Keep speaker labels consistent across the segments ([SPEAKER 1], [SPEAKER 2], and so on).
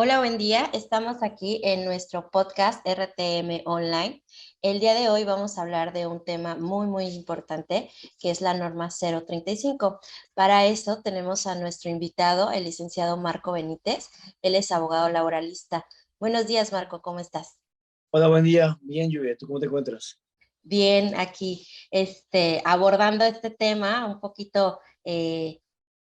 [SPEAKER 1] Hola, buen día. Estamos aquí en nuestro podcast RTM Online. El día de hoy vamos a hablar de un tema muy importante, que es la norma 035. Para eso tenemos a nuestro invitado, el licenciado Marco Benítez. Él es abogado laboralista. Buenos días, Marco, ¿cómo estás?
[SPEAKER 2] Hola, buen día. Bien, Lluvia. ¿Tú cómo te encuentras?
[SPEAKER 1] Bien, aquí abordando este tema un poquito,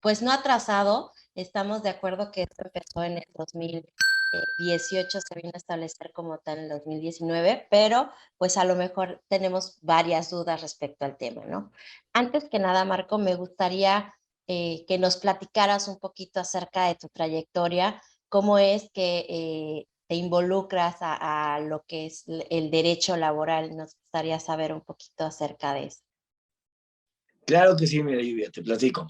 [SPEAKER 1] pues no atrasado. Estamos de acuerdo que esto empezó en el 2018, se vino a establecer como tal en el 2019, pero pues a lo mejor tenemos varias dudas respecto al tema, ¿no? Antes que nada, Marco, me gustaría que nos platicaras un poquito acerca de tu trayectoria, cómo es que te involucras a lo que es el derecho laboral. Nos gustaría saber un poquito acerca de eso.
[SPEAKER 2] Claro que sí, mira, Lluvia, te platico.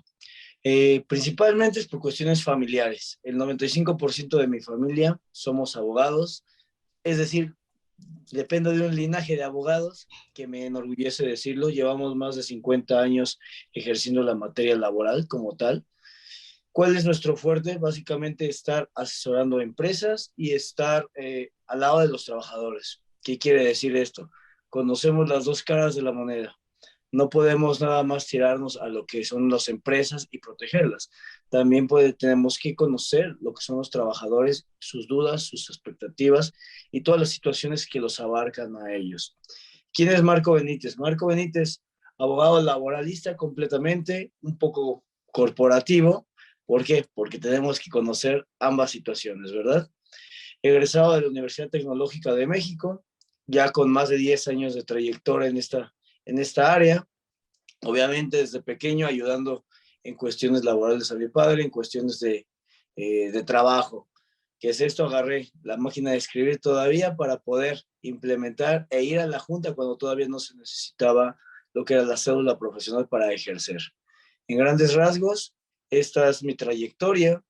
[SPEAKER 2] Principalmente es por cuestiones familiares. El 95% de mi familia somos abogados, es decir, dependo de un linaje de abogados que me enorgullece decirlo. Llevamos más de 50 años ejerciendo la materia laboral como tal. ¿Cuál es nuestro fuerte? Básicamente estar asesorando empresas y estar al lado de los trabajadores. ¿Qué quiere decir esto? Conocemos las dos caras de la moneda. No podemos nada más tirarnos a lo que son las empresas y protegerlas. También tenemos que conocer lo que son los trabajadores, sus dudas, sus expectativas y todas las situaciones que los abarcan a ellos. ¿Quién es Marco Benítez? Marco Benítez, abogado laboralista completamente, un poco corporativo. ¿Por qué? Porque tenemos que conocer ambas situaciones, ¿verdad? Egresado de la Universidad Tecnológica de México, ya con más de 10 años de trayectoria en esta área, obviamente desde pequeño ayudando en cuestiones laborales a mi padre, en cuestiones de trabajo. ¿Qué es esto? Agarré la máquina de escribir todavía para poder implementar e ir a la junta cuando todavía no se necesitaba lo que era la cédula profesional para ejercer. En grandes rasgos, esta es mi trayectoria.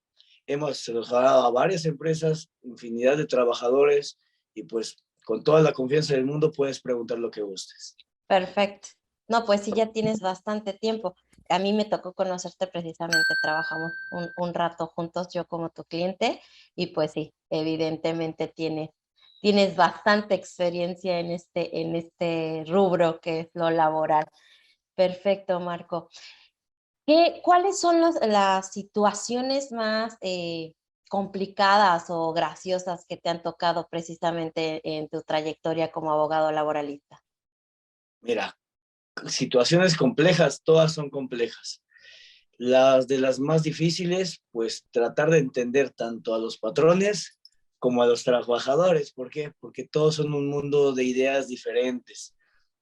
[SPEAKER 2] Hemos trabajado a varias empresas, infinidad de trabajadores y pues con toda la confianza del mundo puedes preguntar lo que gustes.
[SPEAKER 1] Perfecto. No, pues sí, ya tienes bastante tiempo. A mí me tocó conocerte precisamente, trabajamos un rato juntos, yo como tu cliente, y pues sí, evidentemente tienes bastante experiencia en este rubro que es lo laboral. Perfecto, Marco. ¿Cuáles son las situaciones más complicadas o graciosas que te han tocado precisamente en tu trayectoria como abogado laboralista?
[SPEAKER 2] Mira, situaciones complejas, todas son complejas. Las de las más difíciles, pues tratar de entender tanto a los patrones como a los trabajadores. ¿Por qué? Porque todos son un mundo de ideas diferentes.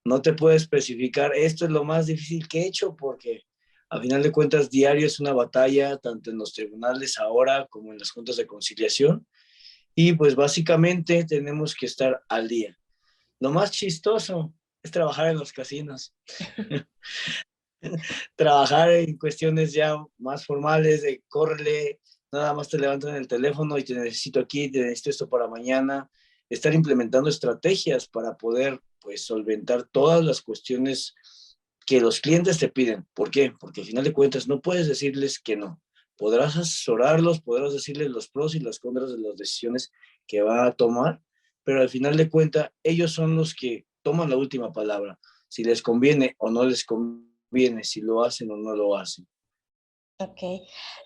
[SPEAKER 2] No te puedo especificar, esto es lo más difícil que he hecho porque a final de cuentas diario es una batalla, tanto en los tribunales ahora como en las juntas de conciliación. Y pues básicamente tenemos que estar al día. Lo más chistoso es trabajar en los casinos. Trabajar en cuestiones ya más formales de córrele, nada más te levantan el teléfono y te necesito aquí, te necesito esto para mañana, estar implementando estrategias para poder pues solventar todas las cuestiones que los clientes te piden. ¿Por qué? Porque al final de cuentas no puedes decirles que no. Podrás asesorarlos, podrás decirles los pros y las contras de las decisiones que va a tomar, pero al final de cuentas ellos son los que toman la última palabra. Si les conviene o no les conviene, si lo hacen o no lo hacen.
[SPEAKER 1] Ok.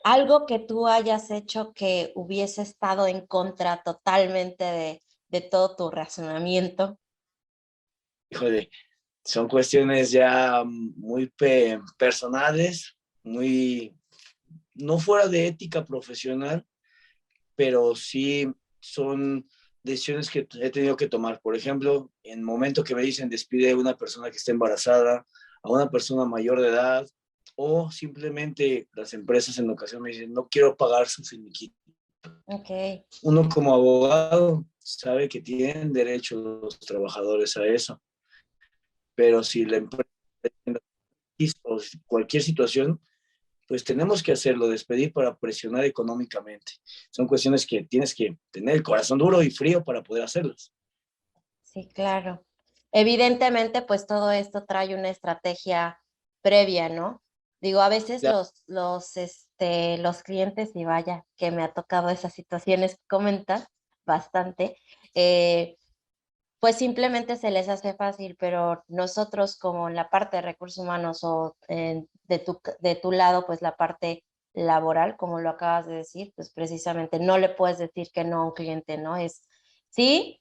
[SPEAKER 1] Algo que tú hayas hecho que hubiese estado en contra totalmente de todo tu razonamiento.
[SPEAKER 2] Híjole, son cuestiones ya muy personales, muy, no fuera de ética profesional, pero sí son decisiones que he tenido que tomar. Por ejemplo, en el momento que me dicen despide a una persona que está embarazada, a una persona mayor de edad, o simplemente las empresas en ocasión me dicen, no quiero pagar su finiquito.
[SPEAKER 1] Ok.
[SPEAKER 2] Uno como abogado sabe que tienen derecho los trabajadores a eso, pero si la empresa o cualquier situación, pues tenemos que hacerlo, despedir para presionar económicamente. Son cuestiones que tienes que tener el corazón duro y frío para poder hacerlas.
[SPEAKER 1] Sí, claro. Evidentemente, pues todo esto trae una estrategia previa, ¿no? Digo, a veces
[SPEAKER 2] Claro.
[SPEAKER 1] los clientes, y vaya, que me ha tocado esas situaciones que comentas bastante, eh, pues simplemente se les hace fácil, pero nosotros como en la parte de recursos humanos o de tu lado, pues la parte laboral, como lo acabas de decir, pues precisamente no le puedes decir que no a un cliente, ¿no? Sí,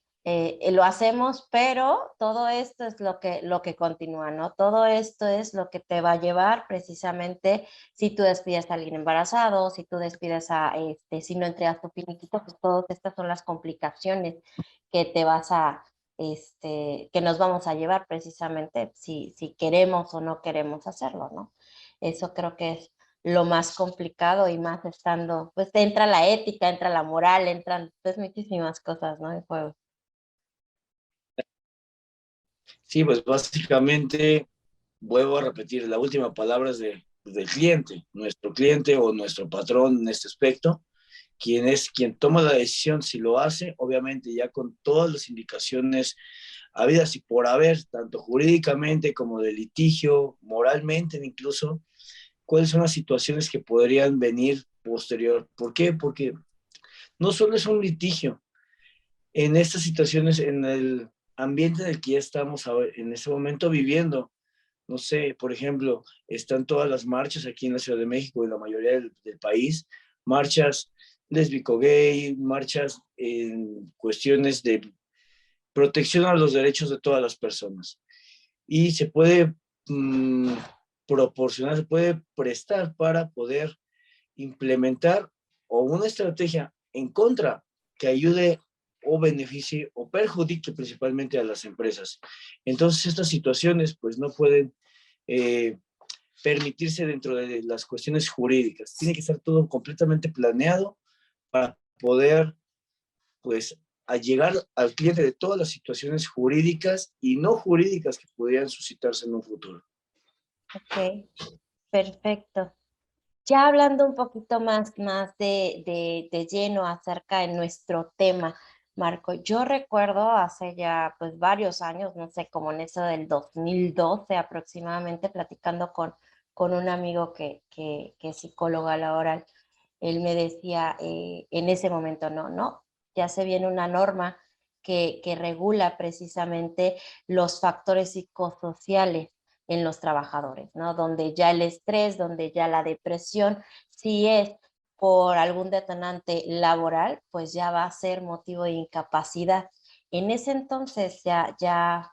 [SPEAKER 1] lo hacemos, pero todo esto es lo que continúa, ¿no? Todo esto es lo que te va a llevar precisamente si tú despides a alguien embarazado, si tú despides si no entregas tu finiquito, pues todas estas son las complicaciones que te vas a que nos vamos a llevar precisamente si queremos o no queremos hacerlo, ¿no? Eso creo que es lo más complicado y más estando, pues entra la ética, entra la moral, entran pues muchísimas cosas, ¿no? En juego.
[SPEAKER 2] Sí, pues básicamente, vuelvo a repetir, la última palabra es del cliente, nuestro cliente o nuestro patrón en este aspecto, quien es quien toma la decisión si lo hace, obviamente ya con todas las indicaciones habidas y por haber, tanto jurídicamente como de litigio, moralmente incluso, cuáles son las situaciones que podrían venir posterior. ¿Por qué? Porque no solo es un litigio, en estas situaciones, en el ambiente en el que ya estamos en este momento viviendo, no sé, por ejemplo, están todas las marchas aquí en la Ciudad de México y la mayoría del país, marchas lésbico-gay, marchas en cuestiones de protección a los derechos de todas las personas. Y se puede proporcionar, se puede prestar para poder implementar o una estrategia en contra que ayude o beneficie o perjudique principalmente a las empresas. Entonces estas situaciones pues no pueden eh, permitirse dentro de las cuestiones jurídicas. Tiene que estar todo completamente planeado para poder pues a llegar al cliente de todas las situaciones jurídicas y no jurídicas que pudieran suscitarse en un futuro.
[SPEAKER 1] Ok, perfecto. Ya hablando un poquito más de lleno acerca de nuestro tema, Marco, yo recuerdo hace ya pues varios años, no sé, como en eso del 2012 aproximadamente, platicando con un amigo que es psicólogo laboral, él me decía en ese momento, no, ya se viene una norma que regula precisamente los factores psicosociales en los trabajadores, ¿no? Donde ya el estrés, donde ya la depresión, si es por algún detonante laboral, pues ya va a ser motivo de incapacidad. En ese entonces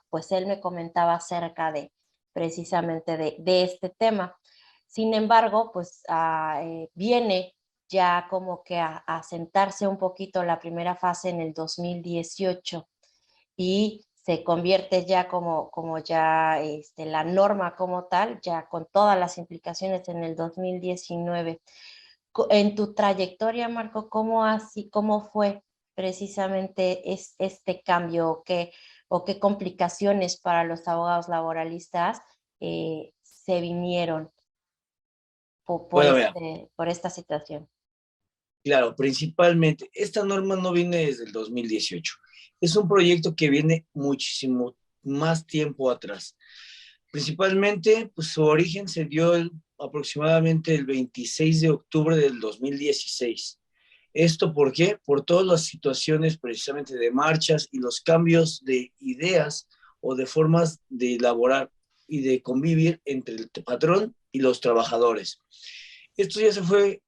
[SPEAKER 1] pues él me comentaba acerca de precisamente de este tema. Sin embargo, pues viene ya como que a sentarse un poquito la primera fase en el 2018 y se convierte ya como ya la norma como tal, ya con todas las implicaciones en el 2019. En tu trayectoria, Marco, cómo fue precisamente este cambio o qué complicaciones para los abogados laboralistas se vinieron
[SPEAKER 2] Bueno, mira,
[SPEAKER 1] por esta situación?
[SPEAKER 2] claro, principalmente, esta norma no viene desde el 2018. Es un proyecto que viene muchísimo más tiempo atrás. Principalmente, pues su origen se dio aproximadamente el 26 de octubre del 2016. ¿Esto por qué? Por todas las situaciones precisamente de marchas y los cambios de ideas o de formas de elaborar y de convivir entre el patrón y los trabajadores. Esto ya se fue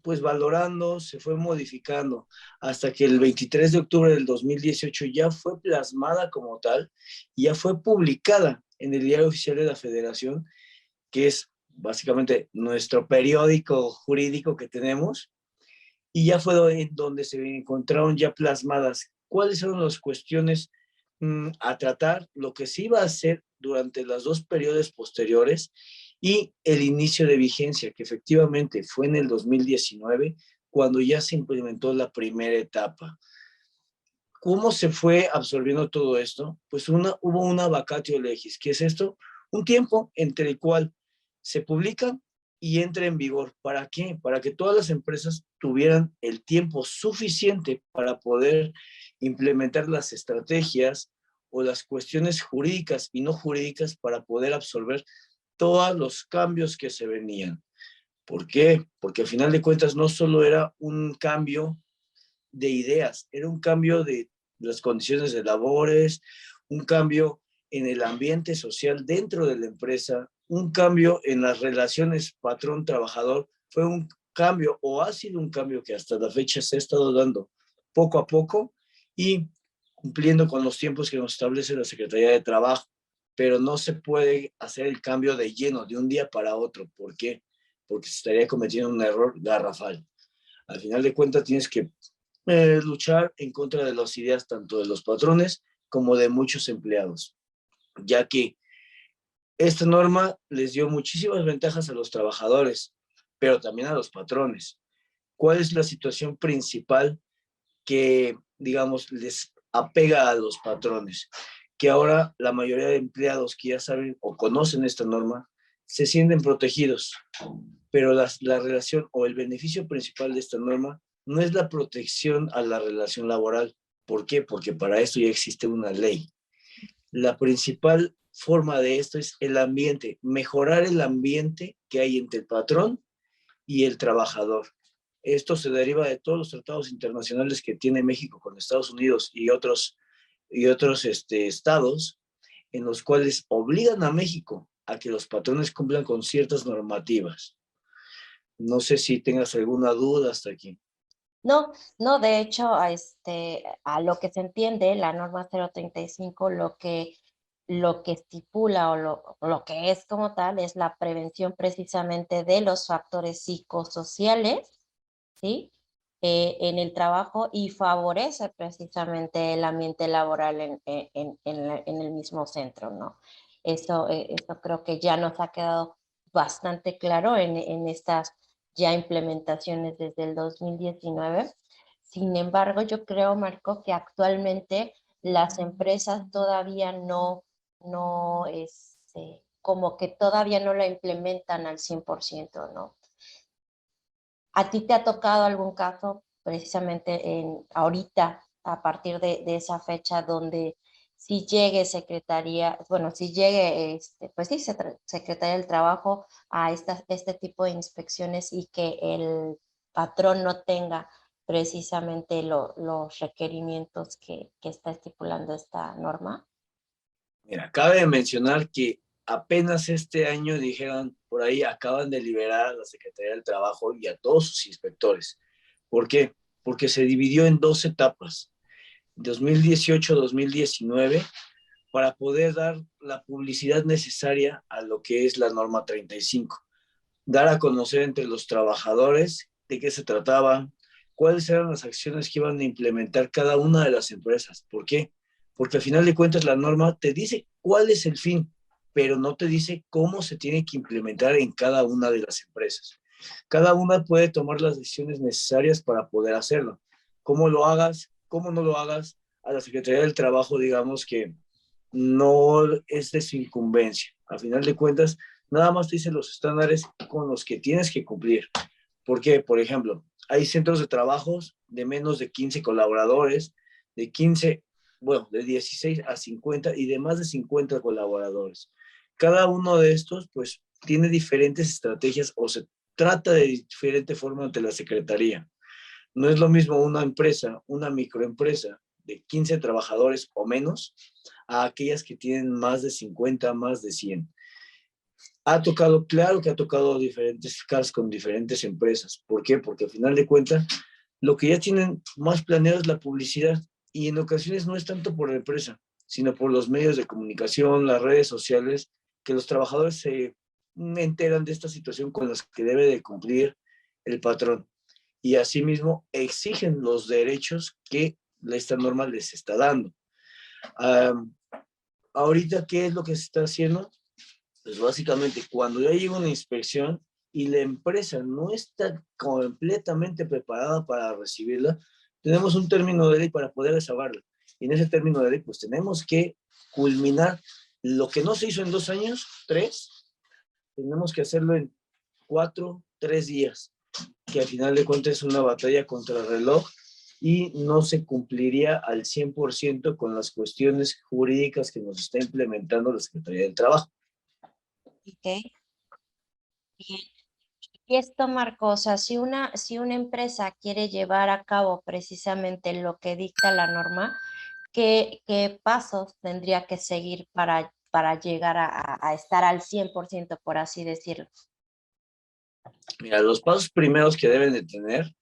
[SPEAKER 2] pues valorando, se fue modificando hasta que el 23 de octubre del 2018 ya fue plasmada como tal y ya fue publicada en el Diario Oficial de la Federación, que es básicamente nuestro periódico jurídico que tenemos, y ya fue en donde se encontraron ya plasmadas cuáles son las cuestiones a tratar, lo que se iba a hacer durante los dos periodos posteriores y el inicio de vigencia, que efectivamente fue en el 2019, cuando ya se implementó la primera etapa. ¿Cómo se fue absorbiendo todo esto? Pues hubo una vacatio legis. ¿Qué es esto? Un tiempo entre el cual se publica y entra en vigor. ¿Para qué? Para que todas las empresas tuvieran el tiempo suficiente para poder implementar las estrategias o las cuestiones jurídicas y no jurídicas para poder absorber todos los cambios que se venían. ¿Por qué? Porque al final de cuentas no solo era un cambio de ideas, era un cambio de las condiciones de labores, un cambio en el ambiente social dentro de la empresa, un cambio en las relaciones patrón-trabajador. Fue un cambio, o ha sido un cambio que hasta la fecha se ha estado dando poco a poco y cumpliendo con los tiempos que nos establece la Secretaría de Trabajo, pero no se puede hacer el cambio de lleno de un día para otro. ¿Por qué? Porque se estaría cometiendo un error garrafal. Al final de cuentas tienes que luchar en contra de las ideas tanto de los patrones como de muchos empleados, ya que esta norma les dio muchísimas ventajas a los trabajadores, pero también a los patrones. ¿Cuál es la situación principal que, digamos, les apega a los patrones? Que ahora la mayoría de empleados que ya saben o conocen esta norma se sienten protegidos, pero la relación o el beneficio principal de esta norma no es la protección a la relación laboral. ¿Por qué? Porque para esto ya existe una ley. La principal forma de esto es el ambiente, mejorar el ambiente que hay entre el patrón y el trabajador. Esto se deriva de todos los tratados internacionales que tiene México con Estados Unidos y otros estados, en los cuales obligan a México a que los patrones cumplan con ciertas normativas. No sé si tengas alguna duda hasta aquí.
[SPEAKER 1] No, no, de hecho, a lo que se entiende, la norma 035 lo que estipula o lo que es como tal es la prevención precisamente de los factores psicosociales, ¿sí? En el trabajo y favorece precisamente el ambiente laboral en el mismo centro, ¿no? Eso creo que ya nos ha quedado bastante claro en estas ya implementaciones desde el 2019. Sin embargo, yo creo, Marco, que actualmente las empresas todavía no, como que todavía no la implementan al 100%, ¿no? ¿A ti te ha tocado algún caso precisamente ahorita, a partir de esa fecha, donde si llegue secretaría, bueno, si llegue, pues sí, Secretaría del Trabajo a este tipo de inspecciones y que el patrón no tenga precisamente los requerimientos que está estipulando esta norma?
[SPEAKER 2] Mira, cabe mencionar que apenas este año dijeron, por ahí acaban de liberar a la Secretaría del Trabajo y a todos sus inspectores. ¿Por qué? Porque se dividió en dos etapas, 2018-2019, para poder dar la publicidad necesaria a lo que es la norma 35. Dar a conocer entre los trabajadores de qué se trataba, cuáles eran las acciones que iban a implementar cada una de las empresas. ¿Por qué? Porque al final de cuentas la norma te dice cuál es el fin, pero no te dice cómo se tiene que implementar en cada una de las empresas. Cada una puede tomar las decisiones necesarias para poder hacerlo. Cómo lo hagas, cómo no lo hagas, a la Secretaría del Trabajo, digamos que no es de su incumbencia. Al final de cuentas, nada más te dice los estándares con los que tienes que cumplir. Porque, por ejemplo, hay centros de trabajos de menos de 15 colaboradores, de 15, bueno, de 16 a 50 y de más de 50 colaboradores. Cada uno de estos, pues, tiene diferentes estrategias o se trata de diferente forma ante la Secretaría. No es lo mismo una empresa, una microempresa de 15 trabajadores o menos, a aquellas que tienen más de 50, más de 100. Ha tocado, claro que ha tocado diferentes casos con diferentes empresas. ¿Por qué? Porque al final de cuentas, lo que ya tienen más planeado es la publicidad y en ocasiones no es tanto por la empresa, sino por los medios de comunicación, las redes sociales, que los trabajadores se enteran de esta situación con las que debe de cumplir el patrón y asimismo exigen los derechos que esta norma les está dando. Um, Ahorita, ¿qué es lo que se está haciendo? Pues básicamente, cuando ya llega una inspección y la empresa no está completamente preparada para recibirla, tenemos un término de ley para poder desahogarla. Y en ese término de ley, pues tenemos que culminar lo que no se hizo en 2 años, 3, tenemos que hacerlo en 4, 3 días, que al final de cuentas es una batalla contra el reloj y no se cumpliría al 100% con las cuestiones jurídicas que nos está implementando la Secretaría del Trabajo.
[SPEAKER 1] Ok, bien. Y esto, Marco, o sea, si una empresa quiere llevar a cabo precisamente lo que dicta la norma, ¿qué pasos tendría que seguir para llegar a estar al 100%, por así decirlo?
[SPEAKER 2] Mira, los pasos primeros que deben de tener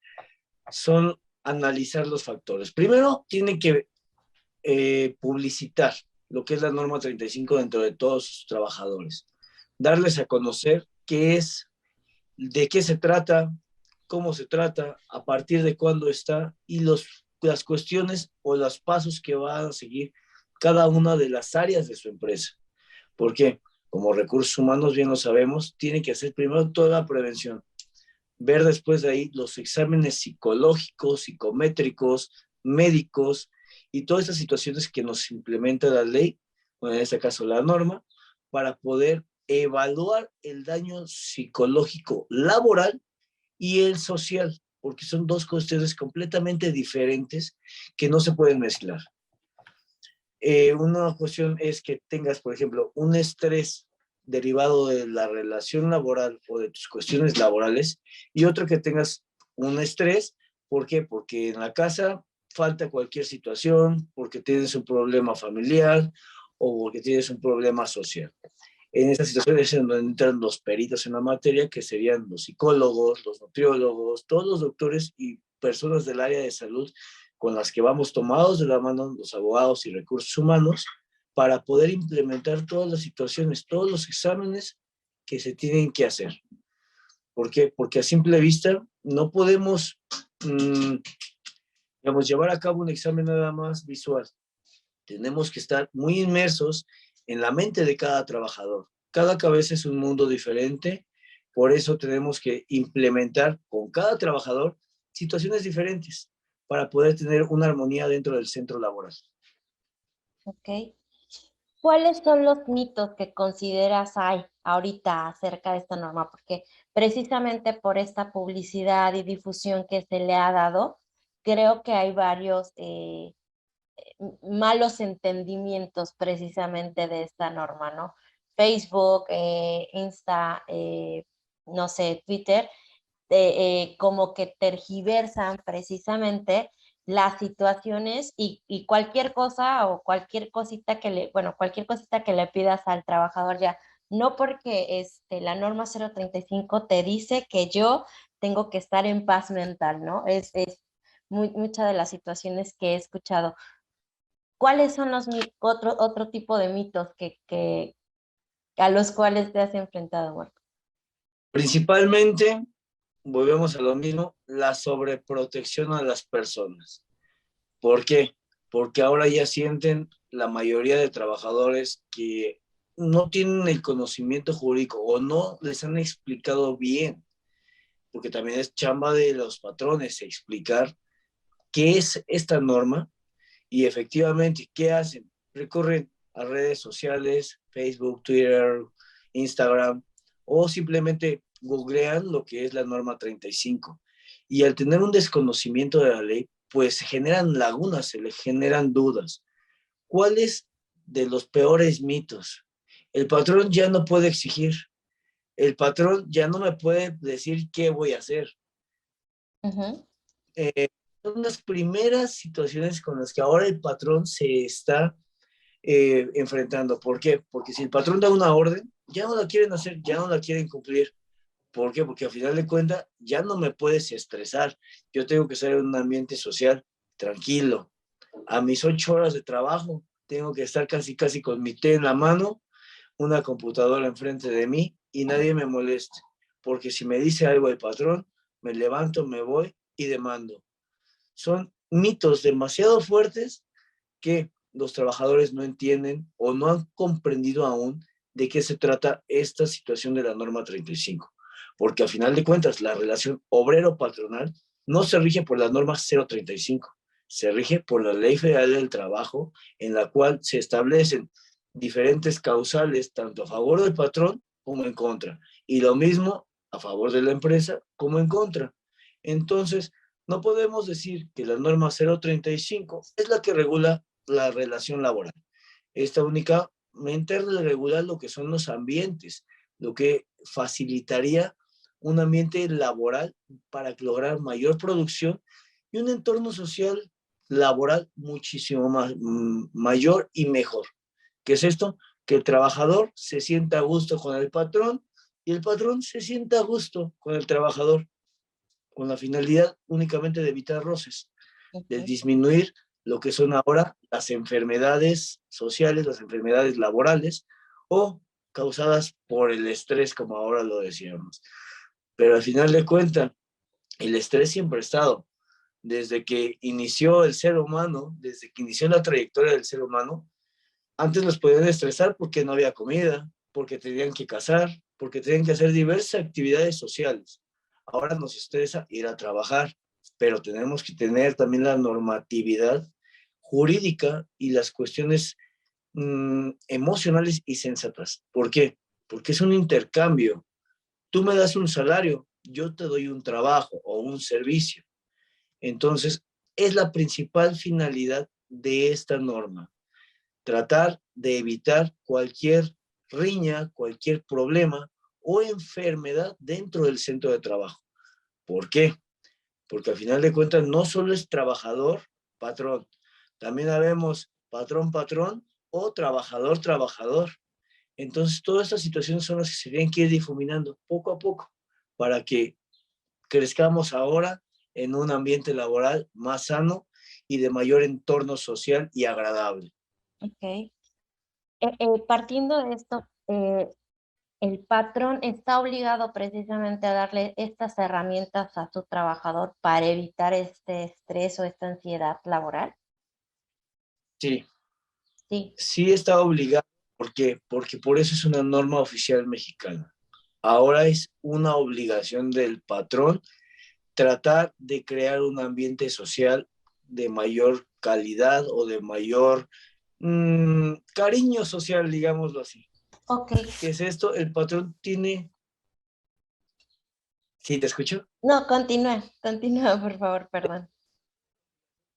[SPEAKER 2] son analizar los factores. Primero, tienen que publicitar lo que es la norma 35 dentro de todos sus trabajadores. Darles a conocer qué es, de qué se trata, cómo se trata, a partir de cuándo está y las cuestiones o los pasos que van a seguir cada una de las áreas de su empresa. Porque, como recursos humanos, bien lo sabemos, tiene que hacer primero toda la prevención, ver después de ahí los exámenes psicológicos, psicométricos, médicos y todas esas situaciones que nos implementa la ley, bueno, en este caso la norma, para poder evaluar el daño psicológico laboral y el social, porque son dos cuestiones completamente diferentes que no se pueden mezclar. Una cuestión es que tengas, por ejemplo, un estrés derivado de la relación laboral o de tus cuestiones laborales y otro que tengas un estrés, ¿por qué? Porque en la casa falta cualquier situación, porque tienes un problema familiar o porque tienes un problema social. En estas situaciones es en donde entran los peritos en la materia, que serían los psicólogos, los nutriólogos, todos los doctores y personas del área de salud con las que vamos tomados de la mano los abogados y recursos humanos para poder implementar todas las situaciones, todos los exámenes que se tienen que hacer. ¿Por qué? Porque a simple vista no podemos, digamos, llevar a cabo un examen nada más visual. Tenemos que estar muy inmersos en la mente de cada trabajador. Cada cabeza es un mundo diferente, por eso tenemos que implementar con cada trabajador situaciones diferentes para poder tener una armonía dentro del centro laboral.
[SPEAKER 1] Ok. ¿Cuáles son los mitos que consideras hay ahorita acerca de esta norma? Porque precisamente por esta publicidad y difusión que se le ha dado, creo que hay varios malos entendimientos precisamente de esta norma, ¿no? Facebook, Insta, no sé, Twitter, como que tergiversan precisamente las situaciones y cualquier cosa o cualquier cosita que le, bueno, cualquier cosita que le pidas al trabajador ya, no porque la norma 035 te dice que yo tengo que estar en paz mental, ¿no? Es muchas de las situaciones que he escuchado. ¿Cuáles son otro tipo de mitos a los cuales te has enfrentado, Marco?
[SPEAKER 2] Principalmente, volvemos a lo mismo, la sobreprotección a las personas. ¿Por qué? Porque ahora ya sienten la mayoría de trabajadores que no tienen el conocimiento jurídico o no les han explicado bien, porque también es chamba de los patrones explicar qué es esta norma y efectivamente qué hacen. Recurren a redes sociales, Facebook, Twitter, Instagram, o simplemente googlean lo que es la norma 35. Y al tener un desconocimiento de la ley, pues se generan lagunas, se le generan dudas. ¿Cuáles de los peores mitos? El patrón ya no puede exigir, el patrón ya no me puede decir qué voy a hacer.
[SPEAKER 1] Ujú.
[SPEAKER 2] Eh, Son las primeras situaciones con las que ahora el patrón se está enfrentando. ¿Por qué? Porque si el patrón da una orden, ya no la quieren hacer, ya no la quieren cumplir. ¿Por qué? Porque al final de cuentas ya no me puedes estresar. Yo tengo que estar en un ambiente social tranquilo. A mis 8 horas de trabajo tengo que estar casi, casi con mi té en la mano, una computadora enfrente de mí y nadie me moleste. Porque si me dice algo el patrón, me levanto, me voy y demando. Son mitos demasiado fuertes que los trabajadores no entienden o no han comprendido aún de qué se trata esta situación de la norma 35. Porque a final de cuentas, la relación obrero-patronal no se rige por la norma 035, se rige por la Ley Federal del Trabajo, en la cual se establecen diferentes causales, tanto a favor del patrón como en contra. Y lo mismo a favor de la empresa como en contra. Entonces, no podemos decir que la norma 035 es la que regula la relación laboral. Esta únicamente regula lo que son los ambientes lo que facilitaría un ambiente laboral para lograr mayor producción y un entorno social laboral muchísimo más mayor y mejor. ¿Qué es esto? Que el trabajador se sienta a gusto con el patrón y el patrón se sienta a gusto con el trabajador, con la finalidad únicamente de evitar roces, de disminuir lo que son ahora las enfermedades sociales, las enfermedades laborales o causadas por el estrés, como ahora lo decíamos. Pero al final de cuentas, el estrés siempre ha estado. Desde que inició el ser humano, desde que inició la trayectoria del ser humano, antes los podían estresar porque no había comida, porque tenían que cazar, porque tenían que hacer diversas actividades sociales. Ahora nos estresa ir a trabajar, pero tenemos que tener también la normatividad jurídica y las cuestiones emocionales y sensatas. ¿Por qué? Porque es un intercambio. Tú me das un salario, yo te doy un trabajo o un servicio. Entonces, es la principal finalidad de esta norma, tratar de evitar cualquier riña, cualquier problema o enfermedad dentro del centro de trabajo. ¿Por qué? Porque al final de cuentas no solo es trabajador, patrón, también habemos patrón, patrón o trabajador, trabajador. Entonces, todas estas situaciones son las que se tienen que ir difuminando poco a poco para que crezcamos ahora en un ambiente laboral más sano y de mayor entorno social y agradable.
[SPEAKER 1] Ok. Partiendo de esto, el patrón está obligado precisamente a darle estas herramientas a su trabajador para evitar este estrés o esta ansiedad laboral.
[SPEAKER 2] Sí,
[SPEAKER 1] Sí,
[SPEAKER 2] sí está obligado. ¿Por qué? Porque por eso es una norma oficial mexicana. Ahora es una obligación del patrón tratar de crear un ambiente social de mayor calidad o de mayor cariño social, digámoslo así.
[SPEAKER 1] ok.
[SPEAKER 2] ¿Qué es esto? El patrón tiene... ¿Sí te escucho?
[SPEAKER 1] No, continúa, por favor, perdón.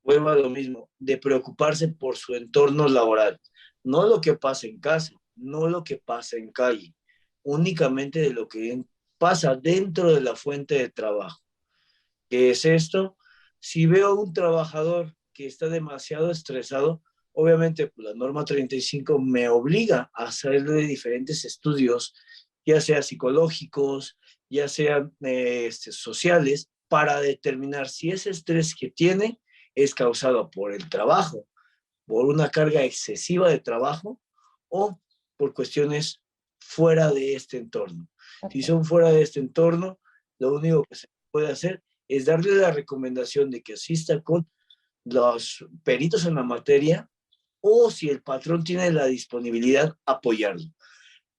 [SPEAKER 2] Vuelvo a lo mismo, de preocuparse por su entorno laboral, no lo que pasa en casa, no lo que pasa en calle, únicamente de lo que pasa dentro de la fuente de trabajo. ¿Qué es esto? Si veo a un trabajador que está demasiado estresado, obviamente pues, la norma 35 me obliga a hacerle diferentes estudios, ya sea psicológicos, ya sean sociales, para determinar si ese estrés que tiene es causado por el trabajo, por una carga excesiva de trabajo o por cuestiones fuera de este entorno. Si
[SPEAKER 1] Okay.
[SPEAKER 2] son fuera de este entorno, lo único que se puede hacer es darle la recomendación de que asista con los peritos en la materia o si el patrón tiene la disponibilidad, apoyarlo.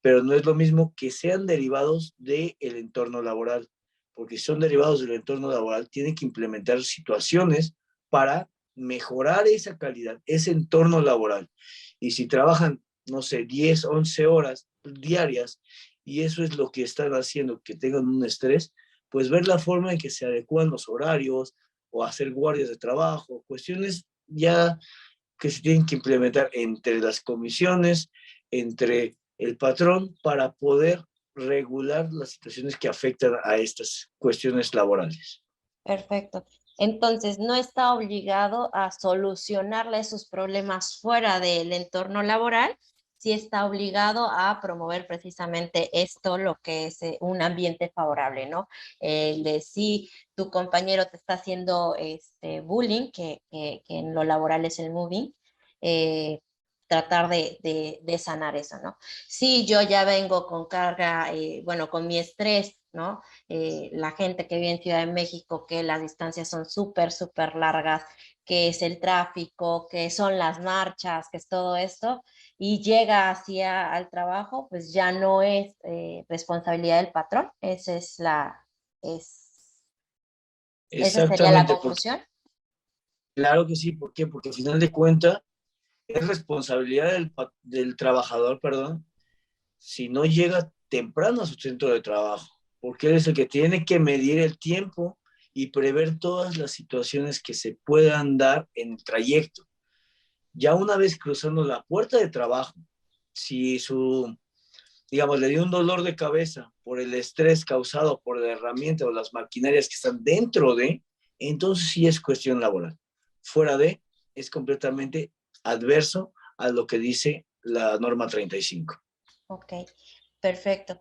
[SPEAKER 2] Pero no es lo mismo que sean derivados del entorno laboral, porque si son derivados del entorno laboral, tienen que implementar situaciones para mejorar esa calidad, ese entorno laboral. Y si trabajan, no sé, 10, 11 horas diarias y eso es lo que están haciendo, que tengan un estrés, pues ver la forma en que se adecuan los horarios o hacer guardias de trabajo, cuestiones ya que se tienen que implementar entre las comisiones, entre el patrón, para poder regular las situaciones que afectan a estas cuestiones laborales.
[SPEAKER 1] Perfecto. Entonces, no está obligado a solucionarle sus problemas fuera del entorno laboral, sí está obligado a promover precisamente esto, lo que es un ambiente favorable, ¿no? De si tu compañero te está haciendo bullying, que en lo laboral es el moving, tratar de sanar eso, ¿no? Si yo ya vengo con carga, bueno, con mi estrés, ¿no? La gente que vive en Ciudad de México, que las distancias son súper, súper largas, que es el tráfico, que son las marchas, que es todo esto, y llega hacia al trabajo, pues ya no es responsabilidad del patrón, es, esa sería la
[SPEAKER 2] Exactamente, porque,
[SPEAKER 1] conclusión.
[SPEAKER 2] claro que sí, ¿por qué? Porque al final de cuentas es responsabilidad del trabajador, perdón, si no llega temprano a su centro de trabajo, porque él es el que tiene que medir el tiempo y prever todas las situaciones que se puedan dar en el trayecto. Ya una vez cruzando la puerta de trabajo, si su digamos, le dio un dolor de cabeza por el estrés causado por la herramienta o las maquinarias que están dentro de, entonces sí es cuestión laboral. Fuera de, es completamente adverso a lo que dice la norma 35.
[SPEAKER 1] Ok, perfecto.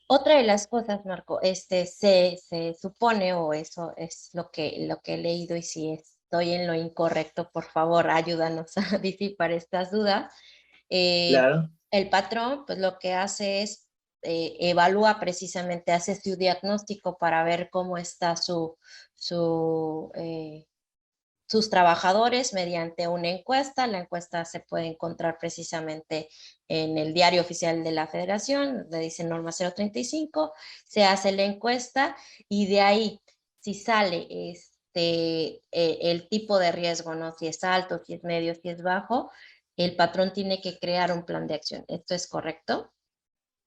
[SPEAKER 1] Otra de las cosas, Marco, se supone, o eso es lo que he leído, y si estoy en lo incorrecto, por favor, ayúdanos a disipar estas dudas. Eh,
[SPEAKER 2] Claro,
[SPEAKER 1] el patrón, pues lo que hace es evalúa precisamente, hace su diagnóstico para ver cómo está su, sus trabajadores mediante una encuesta. La encuesta se puede encontrar precisamente en el diario oficial de la Federación, le dice norma 035, se hace la encuesta y de ahí, si sale el tipo de riesgo, ¿no? Si es alto, si es medio, si es bajo, el patrón tiene que crear un plan de acción. ¿Esto es correcto?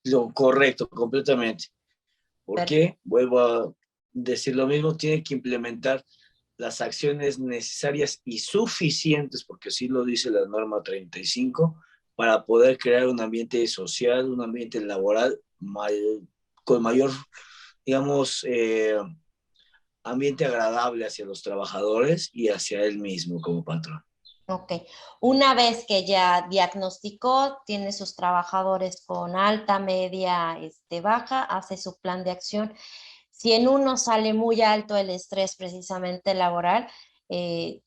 [SPEAKER 2] lo correcto, completamente. ¿Por
[SPEAKER 1] Per
[SPEAKER 2] qué? Vuelvo a decir lo mismo, tiene que implementar las acciones necesarias y suficientes, porque así lo dice la norma 35, para poder crear un ambiente social, un ambiente laboral con mayor, digamos, ambiente agradable hacia los trabajadores y hacia él mismo como patrón.
[SPEAKER 1] Ok. Una vez que ya diagnosticó, tiene sus trabajadores con alta, media, baja, hace su plan de acción. Si en uno sale muy alto el estrés precisamente laboral, eh,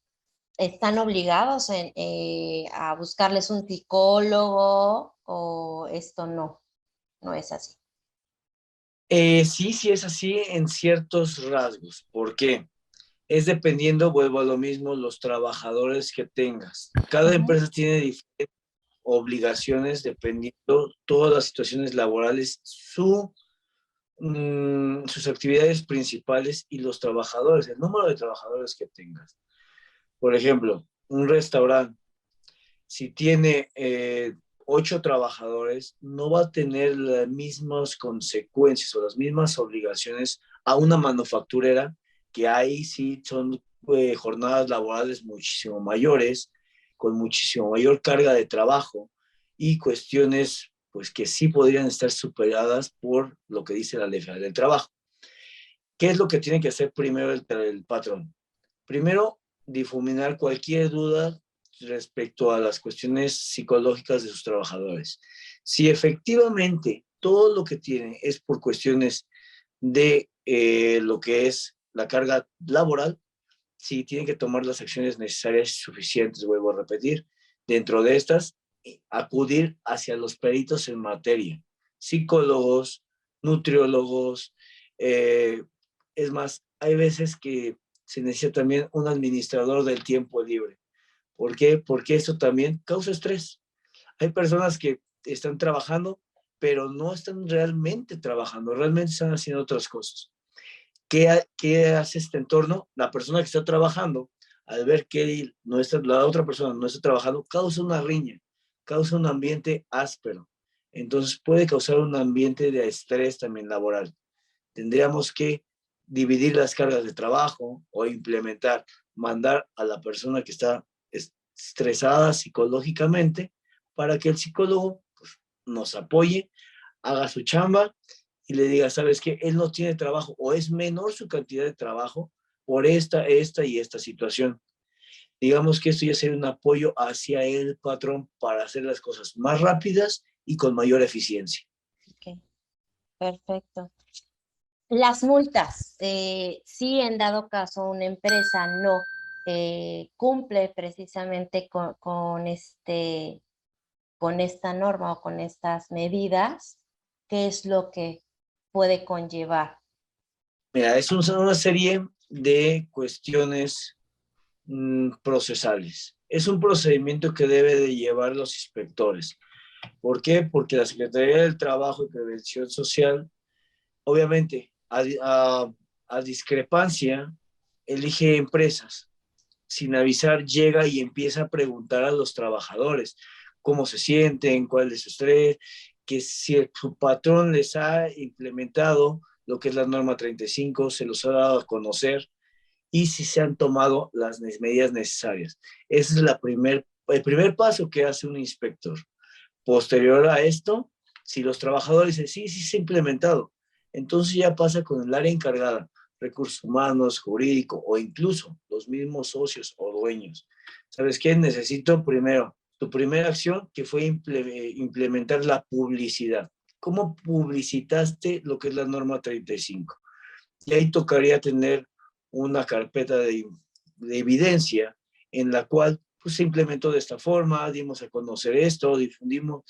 [SPEAKER 1] ¿están obligados a buscarles un psicólogo o esto no, no es así?
[SPEAKER 2] Sí, sí es así en ciertos rasgos. ¿Por qué? Es dependiendo, vuelvo a lo mismo, los trabajadores que tengas. Cada
[SPEAKER 1] Ujú.
[SPEAKER 2] empresa tiene diferentes obligaciones dependiendo todas las situaciones laborales, sus actividades principales y los trabajadores, el número de trabajadores que tengas. Por ejemplo, un restaurante, si tiene 8 trabajadores, no va a tener las mismas consecuencias o las mismas obligaciones a una manufacturera, que ahí sí son jornadas laborales muchísimo mayores, con muchísimo mayor carga de trabajo y cuestiones pues que sí podrían estar superadas por lo que dice la ley federal del trabajo. ¿Qué es lo que tiene que hacer primero el patrón? Primero, difuminar cualquier duda respecto a las cuestiones psicológicas de sus trabajadores. Si efectivamente todo lo que tiene es por cuestiones de lo que es la carga laboral, sí tiene que tomar las acciones necesarias y suficientes, vuelvo a repetir. Dentro de estas, acudir hacia los peritos en materia, psicólogos, nutriólogos, eh, es más, hay veces que se necesita también un administrador del tiempo libre. ¿Por qué? Porque eso también causa estrés. Hay personas que están trabajando, pero no están realmente trabajando, realmente están haciendo otras cosas. ¿Qué hace este entorno? La persona que está trabajando, al ver que la otra persona no está trabajando, causa una riña, causa un ambiente áspero. Entonces puede causar un ambiente de estrés también laboral. Tendríamos que dividir las cargas de trabajo o implementar, mandar a la persona que está estresada psicológicamente para que el psicólogo pues, nos apoye, haga su chamba y le diga, sabes que él no tiene trabajo o es menor su cantidad de trabajo por esta y esta situación. Digamos que esto ya sería un apoyo hacia el patrón para hacer las cosas más rápidas y con mayor eficiencia.
[SPEAKER 1] Ok, perfecto. Las multas, si en dado caso una empresa no cumple precisamente con esta norma o con estas medidas, ¿qué es lo que puede conllevar?
[SPEAKER 2] Mira, es una serie de cuestiones procesales. Es un procedimiento que debe de llevar los inspectores. ¿Por qué? Porque la Secretaría del Trabajo y Prevención Social, obviamente, a discrepancia, elige empresas. Sin avisar, llega y empieza a preguntar a los trabajadores cómo se sienten, cuál es su estrés, que si su patrón les ha implementado lo que es la norma 35, se los ha dado a conocer y si se han tomado las medidas necesarias. Ese es el primer paso que hace un inspector. Posterior a esto, Si los trabajadores dicen, sí, sí se ha implementado, entonces ya pasa con el área encargada, recursos humanos, jurídico o incluso los mismos socios o dueños. ¿Sabes qué? Necesito primero, tu primera acción que fue implementar la publicidad. ¿Cómo publicitaste lo que es la norma 35? Y ahí tocaría tener una carpeta de evidencia en la cual pues, se implementó de esta forma, dimos a conocer esto, difundimos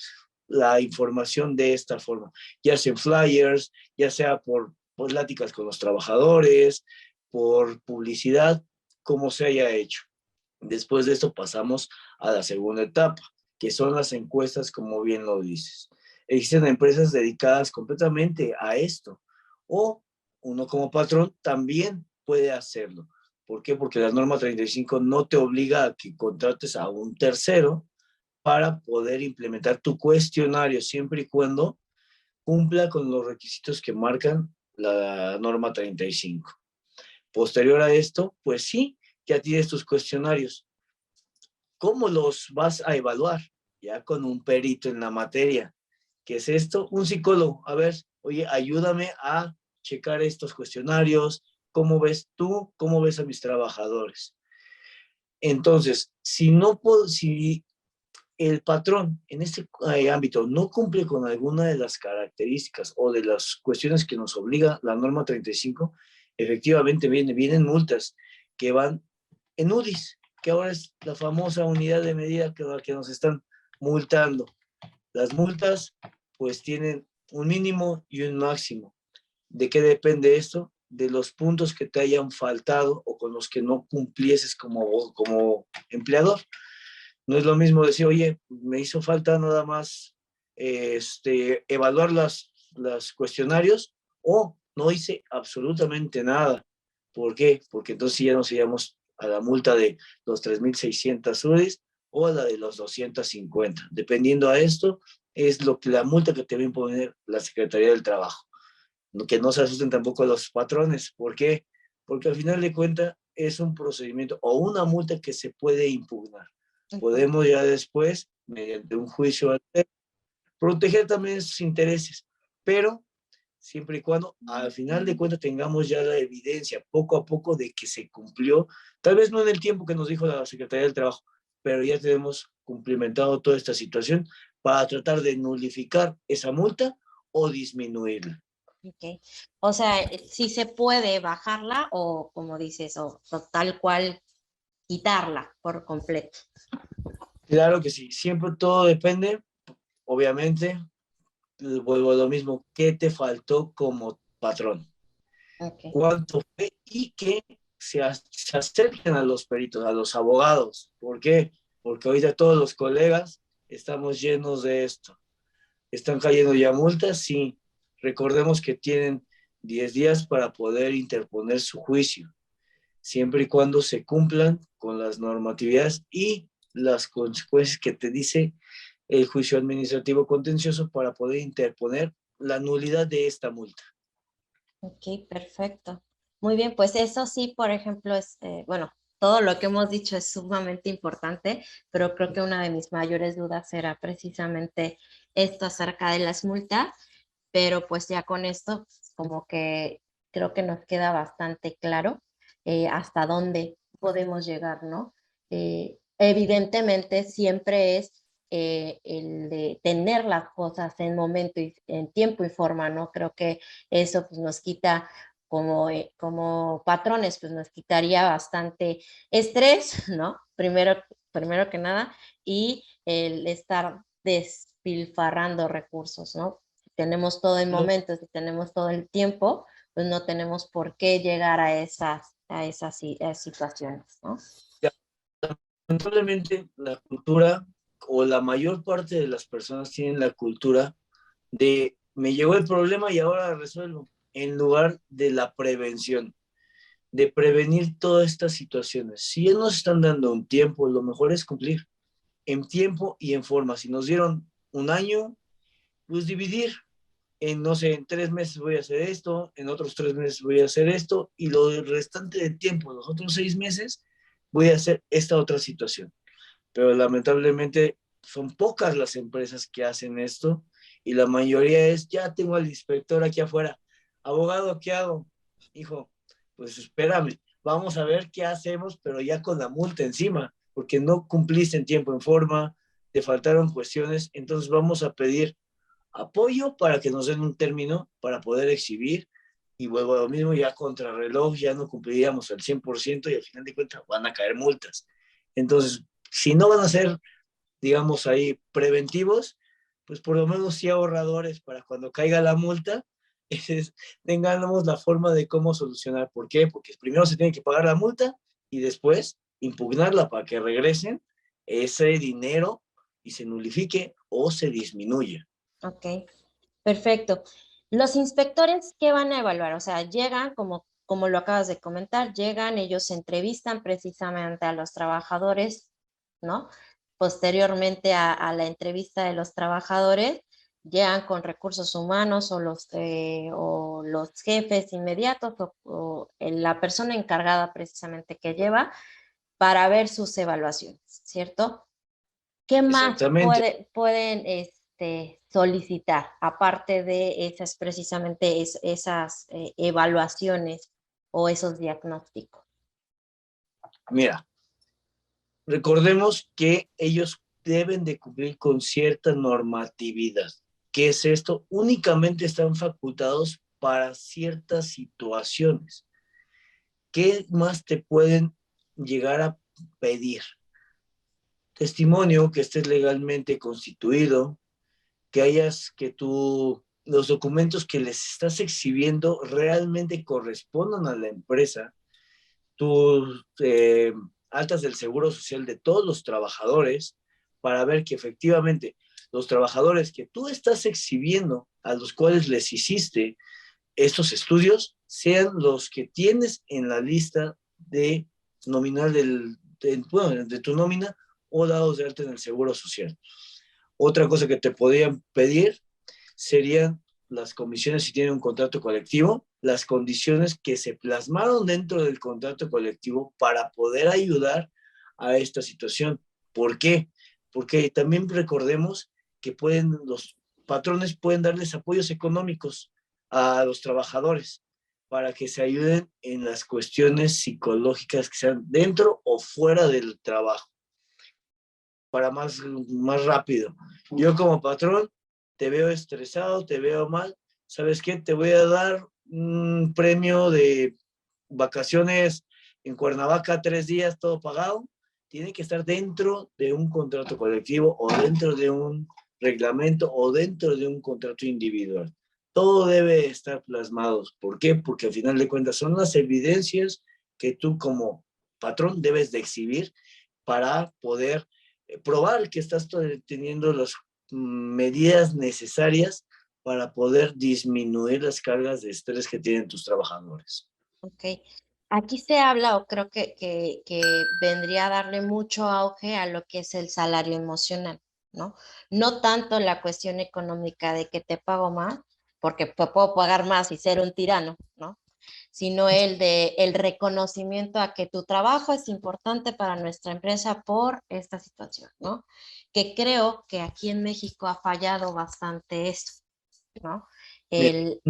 [SPEAKER 2] la información de esta forma, ya sea en flyers, ya sea por pláticas con los trabajadores, por publicidad, como se haya hecho. Después de esto pasamos a la segunda etapa, que son las encuestas, como bien lo dices. Existen empresas dedicadas completamente a esto, o uno como patrón también puede hacerlo. ¿Por qué? Porque la norma 35 no te obliga a que contrates a un tercero para poder implementar tu cuestionario, siempre y cuando cumpla con los requisitos que marcan la norma 35. Posterior a esto, pues sí, ya tienes tus cuestionarios. ¿Cómo los vas a evaluar? Ya con un perito en la materia. ¿Qué es esto? Un psicólogo. A ver, oye, ayúdame a checar estos cuestionarios. ¿Cómo ves tú? ¿Cómo ves a mis trabajadores? Entonces, si el patrón en este ámbito no cumple con alguna de las características o de las cuestiones que nos obliga la norma 35, efectivamente vienen multas que van en UDIs, que ahora es la famosa unidad de medida que nos están multando. Las multas pues tienen un mínimo y un máximo. ¿De qué depende esto? De los puntos que te hayan faltado o con los que no cumplieses como empleador. No es lo mismo decir, oye, me hizo falta nada más evaluar las cuestionarios o no hice absolutamente nada. ¿Por qué? Porque entonces ya nos iríamos a la multa de los 3,600 UDIs o a la de los 250. Dependiendo a esto, es la multa que te va a imponer la Secretaría del Trabajo. Que no se asusten tampoco los patrones. ¿Por qué? Porque al final de cuentas es un procedimiento o una multa que se puede impugnar.
[SPEAKER 1] Okay.
[SPEAKER 2] Podemos ya después, mediante un juicio, proteger también sus intereses, pero siempre y cuando al final de cuentas tengamos ya la evidencia poco a poco de que se cumplió, tal vez no en el tiempo que nos dijo la Secretaría del Trabajo, pero ya tenemos cumplimentado toda esta situación para tratar de nulificar esa multa o disminuirla.
[SPEAKER 1] Okay. O sea, sí se puede bajarla o como dices, o tal cual quitarla por completo.
[SPEAKER 2] Claro que sí, siempre todo depende, obviamente, vuelvo a lo mismo, ¿qué te faltó como patrón?
[SPEAKER 1] Okay.
[SPEAKER 2] ¿Cuánto fue? Y que se acerquen a los peritos, a los abogados. ¿Por qué? Porque ahorita todos los colegas estamos llenos de esto. ¿Están cayendo ya multas? Sí. Recordemos que tienen 10 días para poder interponer su juicio, siempre y cuando se cumplan con las normatividades y las consecuencias que te dice el juicio administrativo contencioso para poder interponer la nulidad de esta multa.
[SPEAKER 1] Ok, perfecto. Muy bien, pues eso sí, por ejemplo, es, bueno, todo lo que hemos dicho es sumamente importante, pero creo que una de mis mayores dudas era precisamente esto acerca de las multas, pero pues ya con esto, como que creo que nos queda bastante claro hasta dónde podemos llegar, ¿no? Evidentemente siempre es el de tener las cosas en momento y en tiempo y forma, ¿no? Creo que eso pues, nos quita como patrones, pues nos quitaría bastante estrés, ¿no? Primero que nada, y el estar despilfarrando recursos, ¿no? Si tenemos todo el
[SPEAKER 2] No,
[SPEAKER 1] momento, si tenemos todo el tiempo, pues no tenemos por qué llegar a situaciones, ¿no?
[SPEAKER 2] lamentablemente la cultura o la mayor parte de las personas tienen la cultura de me llegó el problema y ahora resuelvo, en lugar de la prevención, de prevenir todas estas situaciones. Si ya nos están dando un tiempo, lo mejor es cumplir en tiempo y en forma. Si nos dieron un año, pues dividir en, no sé, en 3 meses voy a hacer esto, en otros 3 meses voy a hacer esto, y lo restante de tiempo, los otros 6 meses, voy a hacer esta otra situación. Pero lamentablemente son pocas las empresas que hacen esto y la mayoría es, ya tengo al inspector aquí afuera, abogado, ¿qué hago? Hijo, pues espérame, vamos a ver qué hacemos, pero ya con la multa encima, porque no cumpliste en tiempo, en forma, te faltaron cuestiones, entonces vamos a pedir apoyo para que nos den un término para poder exhibir, y vuelvo a lo mismo, ya contra reloj ya no cumpliríamos al 100% y al final de cuentas van a caer multas. Entonces, si no van a ser, digamos ahí, preventivos, pues por lo menos sí ahorradores para cuando caiga la multa, tengamos la forma de cómo solucionar. ¿Por qué? Porque primero se tiene que pagar la multa y después impugnarla para que regresen ese dinero y se nulifique o se disminuya.
[SPEAKER 1] Ok, perfecto. Los inspectores, ¿qué van a evaluar? O sea, llegan, como lo acabas de comentar, llegan, ellos entrevistan precisamente a los trabajadores, ¿no? Posteriormente a la entrevista de los trabajadores, llegan con recursos humanos o los jefes inmediatos o la persona encargada precisamente que lleva para ver sus evaluaciones, ¿cierto? ¿Qué más
[SPEAKER 2] Exactamente.
[SPEAKER 1] pueden solicitar, aparte de esas precisamente esas evaluaciones o esos diagnósticos?
[SPEAKER 2] Mira, recordemos que ellos deben de cumplir con cierta normatividad. ¿Qué es esto? Únicamente están facultados para ciertas situaciones. ¿Qué más te pueden llegar a pedir? Testimonio, que estés legalmente constituido, que los documentos que les estás exhibiendo realmente correspondan a la empresa, tus altas del Seguro Social de todos los trabajadores, para ver que efectivamente los trabajadores que tú estás exhibiendo, a los cuales les hiciste estos estudios, sean los que tienes en la lista de nominal de tu nómina o dados de alta en el Seguro Social. Otra cosa que te podrían pedir serían las comisiones si tienen un contrato colectivo, las condiciones que se plasmaron dentro del contrato colectivo para poder ayudar a esta situación. ¿Por qué? Porque también recordemos que los patrones pueden darles apoyos económicos a los trabajadores para que se ayuden en las cuestiones psicológicas que sean dentro o fuera del trabajo, para más rápido. Yo como patrón te veo estresado, te veo mal, ¿sabes qué? Te voy a dar un premio de vacaciones en Cuernavaca, 3 días, todo pagado. Tiene que estar dentro de un contrato colectivo o dentro de un reglamento o dentro de un contrato individual. Todo debe estar plasmado. ¿Por qué? Porque al final de cuentas son las evidencias que tú como patrón debes de exhibir para poder probar que estás teniendo las medidas necesarias para poder disminuir las cargas de estrés que tienen tus trabajadores.
[SPEAKER 1] Ok. Aquí se habla, o creo que vendría a darle mucho auge a lo que es el salario emocional, ¿no? No tanto la cuestión económica de que te pago más, porque puedo pagar más y ser un tirano, ¿no? Sino el reconocimiento a que tu trabajo es importante para nuestra empresa por esta situación, ¿no? Que creo que aquí en México ha fallado bastante esto, ¿no?
[SPEAKER 2] Mira,
[SPEAKER 1] El,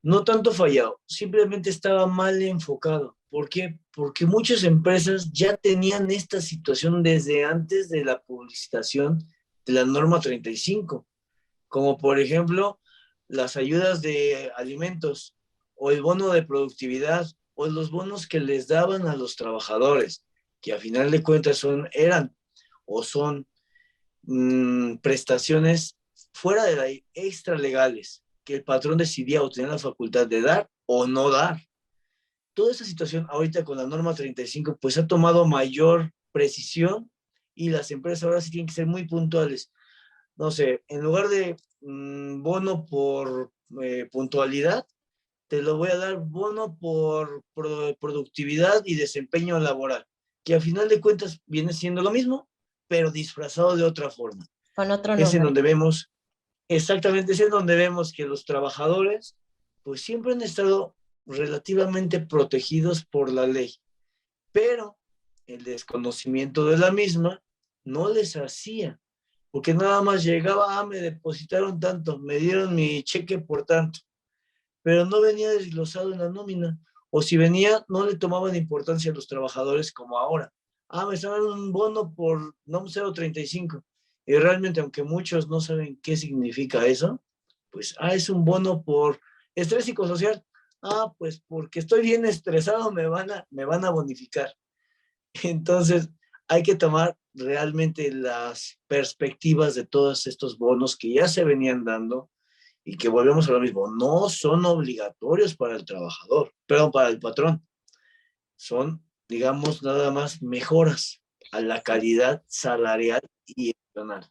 [SPEAKER 2] no tanto fallado, simplemente estaba mal enfocado. ¿Por qué? Porque muchas empresas ya tenían esta situación desde antes de la publicitación de la norma 35, como por ejemplo las ayudas de alimentos o el bono de productividad o los bonos que les daban a los trabajadores, que a final de cuentas eran o son prestaciones fuera de la extra legales que el patrón decidía o tenía la facultad de dar o no dar. Toda esa situación ahorita con la norma 35 pues ha tomado mayor precisión y las empresas ahora sí tienen que ser muy puntuales. No sé, en lugar de bono por puntualidad, te lo voy a dar bono por productividad y desempeño laboral, que al final de cuentas viene siendo lo mismo, pero disfrazado de otra forma.
[SPEAKER 1] con otro
[SPEAKER 2] Es en
[SPEAKER 1] nombre.
[SPEAKER 2] donde vemos, exactamente, es en donde vemos que los trabajadores pues siempre han estado relativamente protegidos por la ley, pero el desconocimiento de la misma no les hacía porque nada más llegaba, me depositaron tanto, me dieron mi cheque por tanto, pero no venía desglosado en la nómina, o si venía, no le tomaban importancia a los trabajadores como ahora. Me están dando un bono por no 0,35, y realmente, aunque muchos no saben qué significa eso, pues, es un bono por estrés psicosocial. Pues porque estoy bien estresado, me van a bonificar. Entonces, hay que tomar realmente las perspectivas de todos estos bonos que ya se venían dando y que volvemos a lo mismo, no son obligatorios para el trabajador, perdón, para el patrón. Son, digamos, nada más mejoras a la calidad salarial y emocional.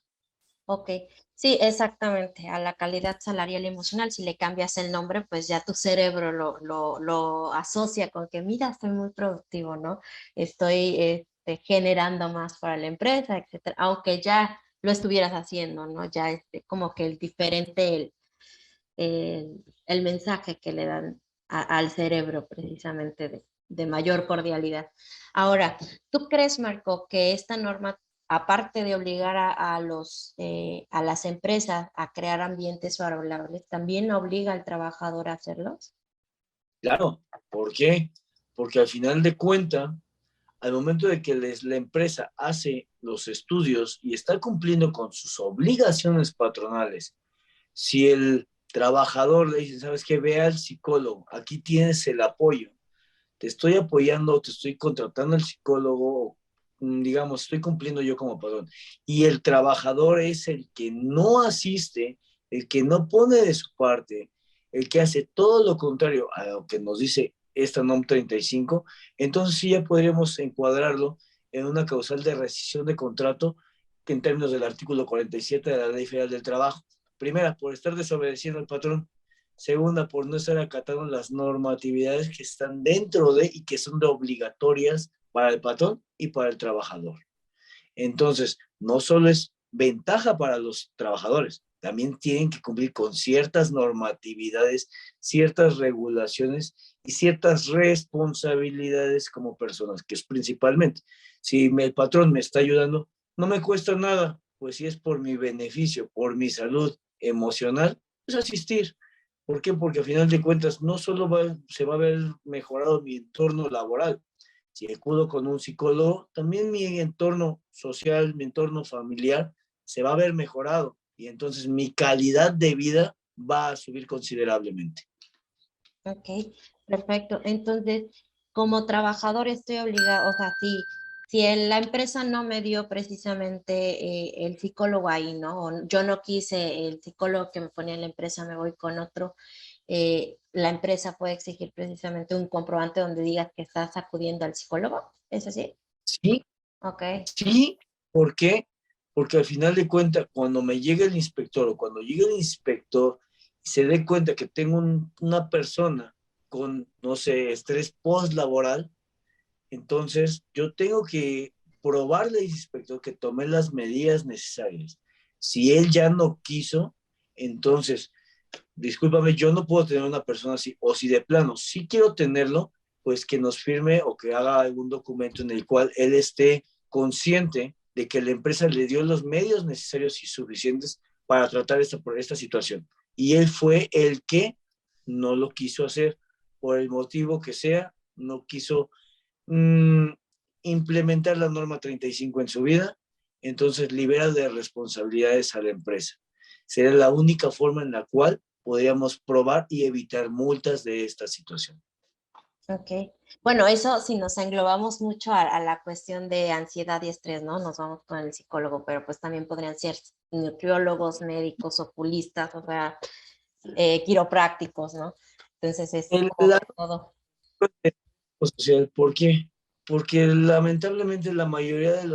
[SPEAKER 1] Ok, sí, exactamente. A la calidad salarial y emocional, si le cambias el nombre, pues ya tu cerebro lo asocia con que, mira, estoy muy productivo, ¿no? Estoy generando más para la empresa, etcétera. Aunque ya lo estuvieras haciendo, ¿no? Ya como que el diferente, el mensaje que le dan al cerebro precisamente de mayor cordialidad. Ahora, ¿tú crees, Marco, que esta norma, aparte de obligar a las empresas a crear ambientes favorables, también obliga al trabajador a hacerlos?
[SPEAKER 2] Claro, ¿por qué? Porque al final de cuentas, al momento de que la empresa hace los estudios y está cumpliendo con sus obligaciones patronales, si el trabajador le dice, ¿sabes qué? Ve al psicólogo, aquí tienes el apoyo, te estoy apoyando, te estoy contratando al psicólogo, digamos, estoy cumpliendo yo como patrón, y el trabajador es el que no asiste, el que no pone de su parte, el que hace todo lo contrario a lo que nos dice esta NOM 35, entonces sí ya podríamos encuadrarlo en una causal de rescisión de contrato que en términos del artículo 47 de la Ley Federal del Trabajo. Primera, por estar desobedeciendo al patrón. Segunda, por no estar acatando las normatividades que están dentro de y que son de obligatorias para el patrón y para el trabajador. Entonces, no solo es ventaja para los trabajadores, también tienen que cumplir con ciertas normatividades, ciertas regulaciones y ciertas responsabilidades como personas, que es principalmente, si el patrón me está ayudando, no me cuesta nada, pues si es por mi beneficio, por mi salud emocional, pues asistir. ¿Por qué? Porque al final de cuentas no solo se va a ver mejorado mi entorno laboral, si acudo con un psicólogo, también mi entorno social, mi entorno familiar se va a ver mejorado y entonces mi calidad de vida va a subir considerablemente.
[SPEAKER 1] Ok, perfecto. Entonces, como trabajador estoy obligado, o sea, si la empresa no me dio precisamente el psicólogo ahí, ¿no? O yo no quise el psicólogo que me ponía en la empresa, me voy con otro, la empresa puede exigir precisamente un comprobante donde digas que estás acudiendo al psicólogo. ¿Es así?
[SPEAKER 2] Sí,
[SPEAKER 1] Ok,
[SPEAKER 2] sí, ¿por qué? Porque al final de cuentas, cuando me llegue el inspector o cuando llegue el inspector y se dé cuenta que tengo una persona con, no sé, estrés postlaboral, entonces yo tengo que probarle al inspector que tomé las medidas necesarias. Si él ya no quiso, entonces, discúlpame, yo no puedo tener una persona así, o si de plano sí quiero tenerlo, pues que nos firme o que haga algún documento en el cual él esté consciente de que la empresa le dio los medios necesarios y suficientes para tratar esta situación. Y él fue el que no lo quiso hacer, por el motivo que sea, no quiso mmm, implementar la norma 35 en su vida, entonces libera de responsabilidades a la empresa. Sería la única forma en la cual podríamos probar y evitar multas de esta situación.
[SPEAKER 1] ok. Bueno, eso si nos englobamos mucho a la cuestión de ansiedad y estrés, ¿no? Nos vamos con el psicólogo, pero pues también podrían ser nutriólogos, médicos, oculistas, o sea, quiroprácticos, ¿no? Entonces es
[SPEAKER 2] El
[SPEAKER 1] como que
[SPEAKER 2] lado
[SPEAKER 1] todo.
[SPEAKER 2] social, ¿por qué? Porque lamentablemente la mayoría de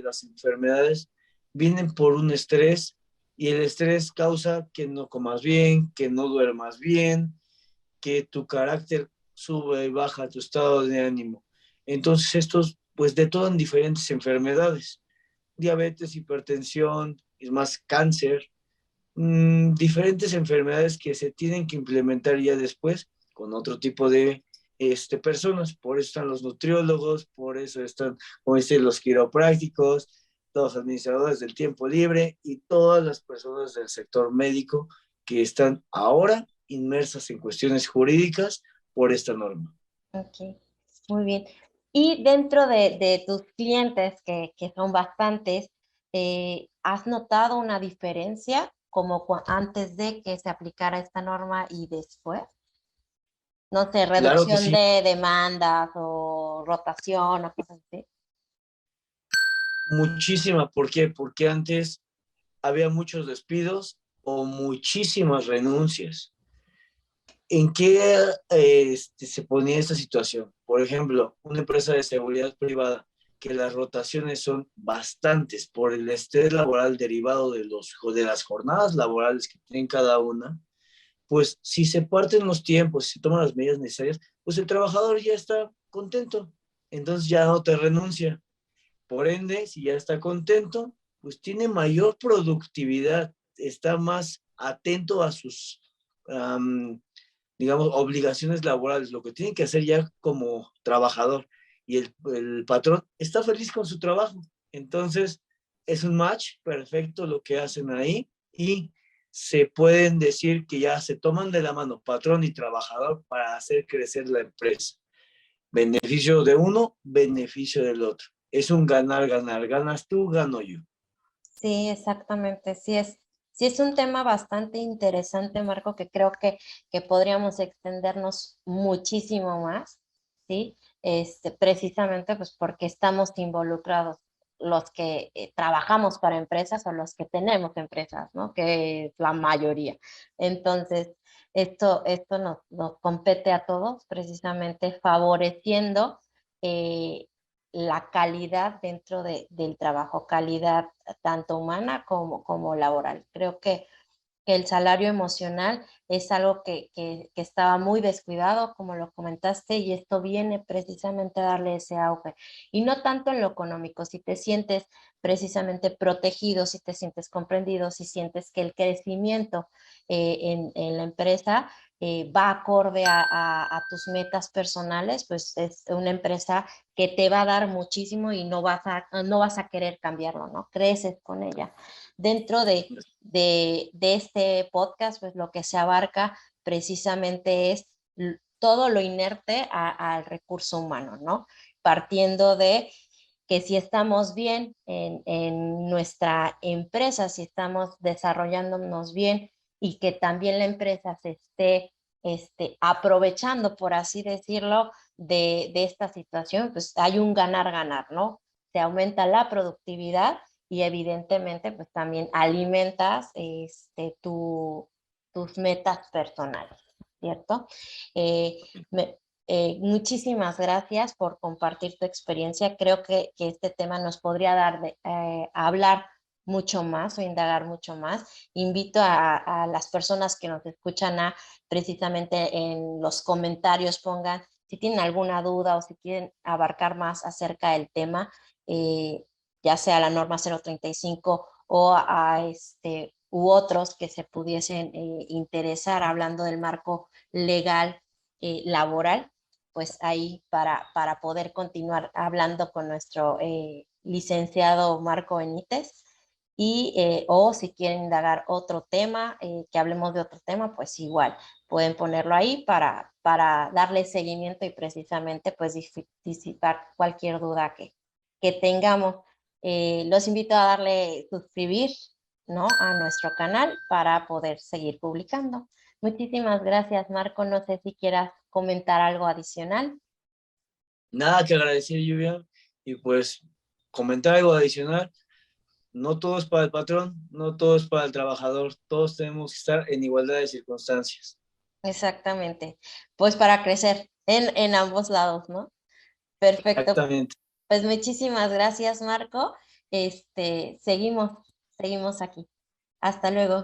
[SPEAKER 2] las enfermedades vienen por un estrés y el estrés causa que no comas bien, que no duermas bien, que tu carácter sube y baja, tu estado de ánimo. Entonces estos pues detonan diferentes enfermedades, diabetes, hipertensión, es más cáncer, diferentes enfermedades que se tienen que implementar ya después con otro tipo de personas. Por eso están los nutriólogos, por eso están, como dicen, los quiroprácticos, los administradores del tiempo libre y todas las personas del sector médico que están ahora inmersas en cuestiones jurídicas por esta norma.
[SPEAKER 1] Ok, muy bien. Y dentro de tus clientes, que son bastantes, ¿has notado una diferencia como antes de que se aplicara esta norma y después? No sé,
[SPEAKER 2] Claro que
[SPEAKER 1] reducción
[SPEAKER 2] sí,
[SPEAKER 1] de demandas o rotación o cosas así.
[SPEAKER 2] muchísima. ¿Por qué? Porque antes había muchos despidos o muchísimas renuncias. ¿En qué se ponía esta situación? Por ejemplo, una empresa de seguridad privada, que las rotaciones son bastantes por el estrés laboral derivado de las jornadas laborales que tienen cada una, pues si se parten los tiempos, si se toman las medidas necesarias, pues el trabajador ya está contento, entonces ya no te renuncia. Por ende, si ya está contento, pues tiene mayor productividad, está más atento a sus, um, digamos, obligaciones laborales, lo que tiene que hacer ya como trabajador. Y el patrón está feliz con su trabajo. Entonces, es un match perfecto lo que hacen ahí y se pueden decir que ya se toman de la mano patrón y trabajador para hacer crecer la empresa. Beneficio de uno, beneficio del otro. Es un ganar, ganar. Ganas tú, gano yo.
[SPEAKER 1] Sí, exactamente. Sí es un tema bastante interesante, Marco, que creo que podríamos extendernos muchísimo más, ¿sí? Precisamente pues porque estamos involucrados los que trabajamos para empresas o los que tenemos empresas, ¿no? Que es la mayoría. Entonces, esto nos compete a todos, precisamente favoreciendo la calidad dentro del trabajo, calidad tanto humana como laboral. Creo que el salario emocional es algo que estaba muy descuidado, como lo comentaste, y esto viene precisamente a darle ese auge. Y no tanto en lo económico, si te sientes precisamente protegido, si te sientes comprendido, si sientes que el crecimiento en la empresa va acorde a tus metas personales, pues es una empresa que te va a dar muchísimo y no vas a querer cambiarlo, ¿no? Creces con ella. Dentro de este podcast, pues lo que se abarca precisamente es todo lo inerte al recurso humano, ¿no? Partiendo de que si estamos bien en nuestra empresa, si estamos desarrollándonos bien y que también la empresa se esté aprovechando, por así decirlo, de esta situación, pues hay un ganar-ganar, ¿no? Se aumenta la productividad y evidentemente pues también alimentas tus metas personales, ¿cierto? Eh, me, Muchísimas gracias por compartir tu experiencia. Creo que este tema nos podría dar a hablar mucho más o indagar mucho más. Invito a las personas que nos escuchan a precisamente en los comentarios pongan si tienen alguna duda o si quieren abarcar más acerca del tema. Ya sea la norma 035 o u otros que se pudiesen interesar hablando del marco legal laboral, pues ahí para poder continuar hablando con nuestro licenciado Marco Benítez. Y, o si quieren indagar otro tema, que hablemos de otro tema, pues igual pueden ponerlo ahí para darle seguimiento y precisamente pues disipar cualquier duda que tengamos. Los invito a darle suscribir, ¿no? A nuestro canal para poder seguir publicando. Muchísimas gracias, Marco. No sé si quieras comentar algo adicional.
[SPEAKER 2] Nada que agradecer, Lluvia. Y pues comentar algo adicional. No todo es para el patrón, no todo es para el trabajador. Todos tenemos que estar en igualdad de circunstancias.
[SPEAKER 1] Exactamente. Pues para crecer en ambos lados, ¿no? Perfecto.
[SPEAKER 2] Exactamente.
[SPEAKER 1] Pues muchísimas gracias, Marco. Seguimos aquí. Hasta luego.